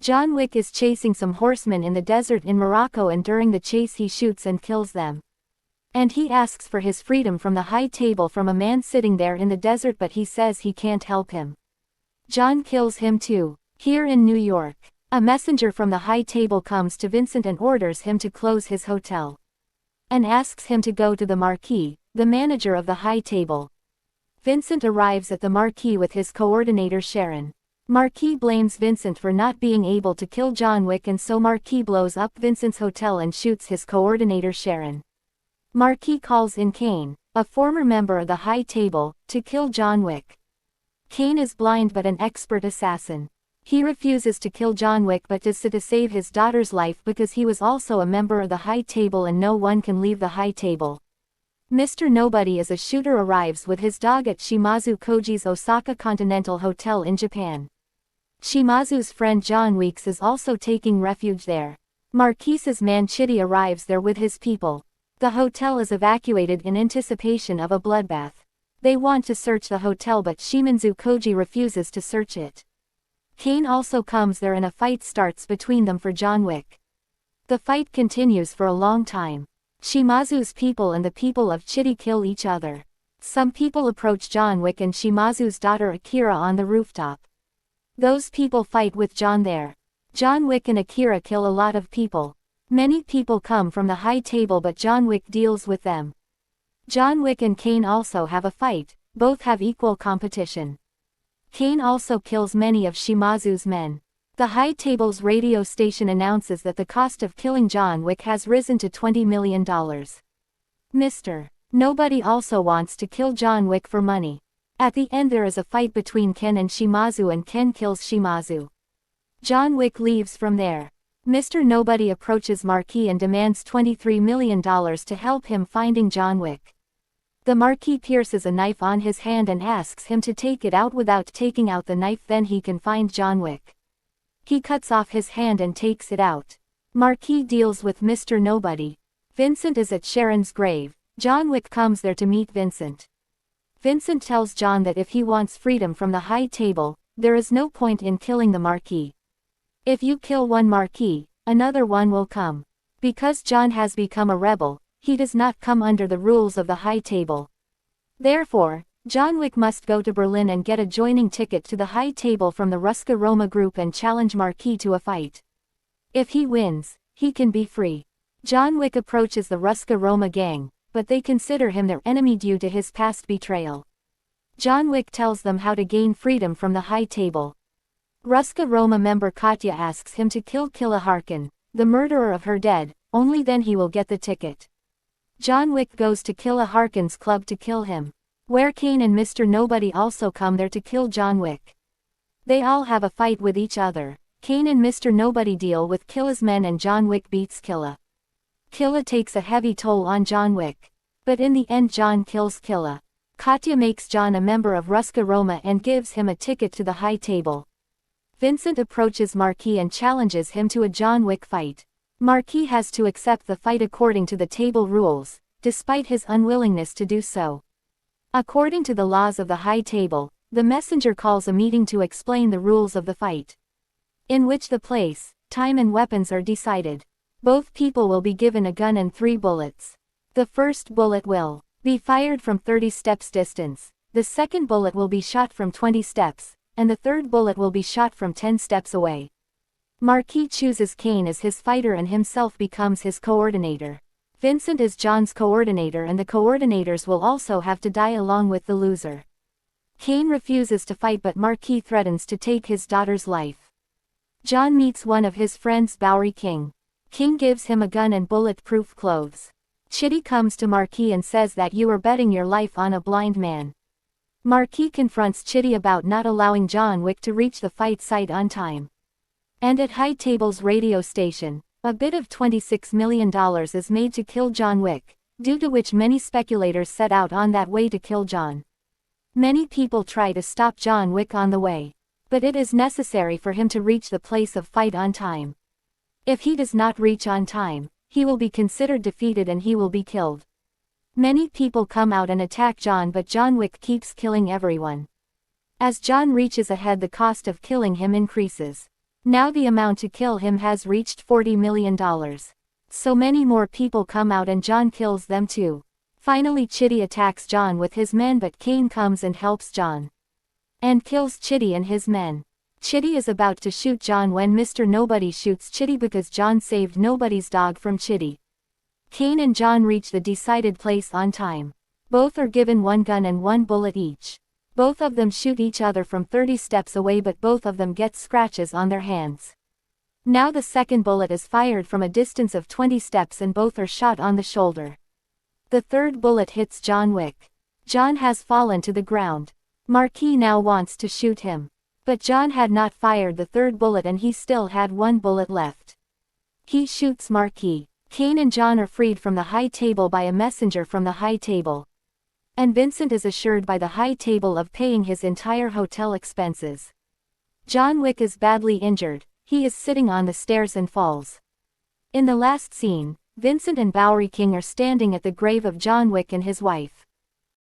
John Wick is chasing some horsemen in the desert in Morocco, and during the chase he shoots and kills them. And he asks for his freedom from the high table from a man sitting there in the desert, but he says he can't help him. John kills him too. Here in New York, a messenger from the high table comes to Vincent and orders him to close his hotel. And asks him to go to the Marquis, the manager of the high table. Vincent arrives at the Marquis with his coordinator Sharon. Marquis blames Vincent for not being able to kill John Wick, and so Marquis blows up Vincent's hotel and shoots his coordinator Sharon. Marquis calls in Kane, a former member of the high table, to kill John Wick. Kane is blind but an expert assassin. He refuses to kill John Wick but does so to save his daughter's life because he was also a member of the high table and no one can leave the high table. Mr. Nobody as a shooter arrives with his dog at Shimazu Koji's Osaka Continental Hotel in Japan. Shimazu's friend John Weeks is also taking refuge there. Marquise's man Chitty arrives there with his people. The hotel is evacuated in anticipation of a bloodbath. They want to search the hotel but Shimazu Koji refuses to search it. Kane also comes there and a fight starts between them for John Wick. The fight continues for a long time. Shimazu's people and the people of Chitty kill each other. Some people approach John Wick and Shimazu's daughter Akira on the rooftop. Those people fight with John there. John Wick and Akira kill a lot of people. Many people come from the high table but John Wick deals with them. John Wick and Kane also have a fight, both have equal competition. Kane also kills many of Shimazu's men. The high table's radio station announces that the cost of killing John Wick has risen to $20 million. Mr. Nobody also wants to kill John Wick for money. At the end there is a fight between Ken and Shimazu and Ken kills Shimazu. John Wick leaves from there. Mr. Nobody approaches Marquis and demands $23 million to help him finding John Wick. The Marquis pierces a knife on his hand and asks him to take it out without taking out the knife, then he can find John Wick. He cuts off his hand and takes it out. Marquis deals with Mr. Nobody. Vincent is at Sharon's grave. John Wick comes there to meet Vincent. Vincent tells John that if he wants freedom from the high table, there is no point in killing the Marquis. If you kill one Marquis, another one will come. Because John has become a rebel, he does not come under the rules of the high table. Therefore, John Wick must go to Berlin and get a joining ticket to the high table from the Ruska Roma group and challenge Marquis to a fight. If he wins, he can be free. John Wick approaches the Ruska Roma gang, but they consider him their enemy due to his past betrayal. John Wick tells them how to gain freedom from the high table. Ruska Roma member Katya asks him to kill Killa Harkin, the murderer of her dead, only then he will get the ticket. John Wick goes to Killa Harkin's club to kill him, where Kane and Mr. Nobody also come there to kill John Wick. They all have a fight with each other. Kane and Mr. Nobody deal with Killa's men and John Wick beats Killa. Killa takes a heavy toll on John Wick. But in the end John kills Killa. Katya makes John a member of Ruska Roma and gives him a ticket to the high table. Vincent approaches Marquis and challenges him to a John Wick fight. Marquis has to accept the fight according to the table rules, despite his unwillingness to do so. According to the laws of the high table, the messenger calls a meeting to explain the rules of the fight, in which the place, time and weapons are decided. Both people will be given a gun and 3 bullets. The first bullet will be fired from 30 steps distance, the second bullet will be shot from 20 steps, and the third bullet will be shot from 10 steps away. Marquis chooses Kane as his fighter and himself becomes his coordinator. Vincent is John's coordinator and the coordinators will also have to die along with the loser. Kane refuses to fight but Marquis threatens to take his daughter's life. John meets one of his friends Bowery King. King gives him a gun and bulletproof clothes. Chitty comes to Marquis and says that you are betting your life on a blind man. Marquis confronts Chitty about not allowing John Wick to reach the fight site on time. And at HighTable's radio station, a bid of $26 million is made to kill John Wick, due to which many speculators set out on that way to kill John. Many people try to stop John Wick on the way, but it is necessary for him to reach the place of fight on time. If he does not reach on time, he will be considered defeated and he will be killed. Many people come out and attack John but John Wick keeps killing everyone. As John reaches ahead the cost of killing him increases. Now the amount to kill him has reached $40 million. So many more people come out and John kills them too. Finally Chitty attacks John with his men, but Kane comes and helps John. And kills Chitty and his men. Chitty is about to shoot John when Mr. Nobody shoots Chitty because John saved Nobody's dog from Chitty. Kane and John reach the decided place on time. Both are given one gun and one bullet each. Both of them shoot each other from 30 steps away, but both of them get scratches on their hands. Now the second bullet is fired from a distance of 20 steps and both are shot on the shoulder. The third bullet hits John Wick. John has fallen to the ground. Marquis now wants to shoot him. But John had not fired the third bullet and he still had one bullet left. He shoots Marquis. Kane and John are freed from the HighTable by a messenger from the HighTable. And Vincent is assured by the HighTable of paying his entire hotel expenses. John Wick is badly injured. He is sitting on the stairs and falls. In the last scene, Vincent and Bowery King are standing at the grave of John Wick and his wife.